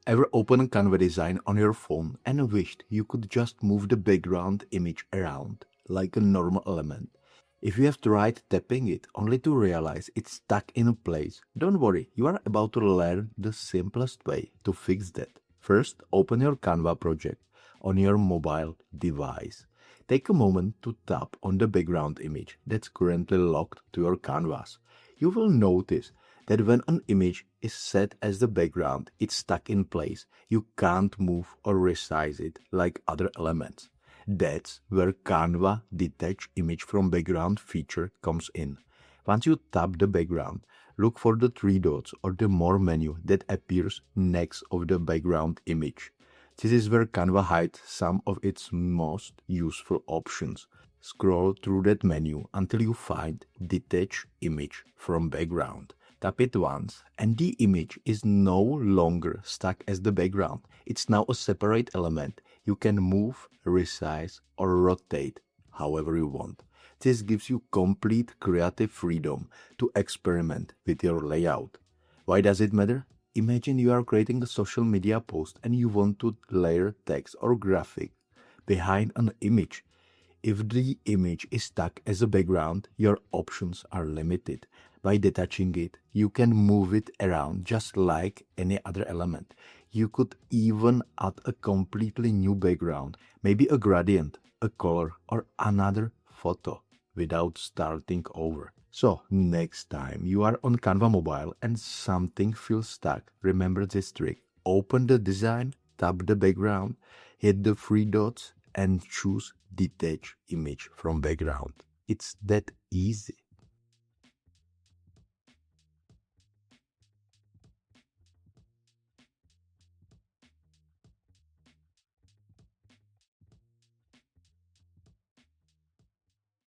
Ever open Canva design on your phone and wished you could just move the background image around like a normal element? If you have tried tapping it only to realize it's stuck in place, don't worry, you are about to learn the simplest way to fix that. First, open your Canva project on your mobile device. Take a moment to tap on the background image that's currently locked to your canvas. You will notice that when an image is set as the background, it's stuck in place. You can't move or resize it like other elements. That's where Canva Detach Image from Background feature comes in. Once you tap the background, look for the three dots or the More menu that appears next of the background image. This is where Canva hides some of its most useful options. Scroll through that menu until you find Detach Image from Background. Tap it once and the image is no longer stuck as the background. It's now a separate element. You can move, resize or rotate however you want. This gives you complete creative freedom to experiment with your layout. Why does it matter? Imagine you are creating a social media post and you want to layer text or graphic behind an image. If the image is stuck as a background, your options are limited. By detaching it, you can move it around just like any other element. You could even add a completely new background, maybe a gradient, a color, or another photo without starting over. So, next time you are on Canva mobile and something feels stuck, remember this trick. Open the design, tap the background, hit the three dots, and choose Detach Image from Background. It's that easy.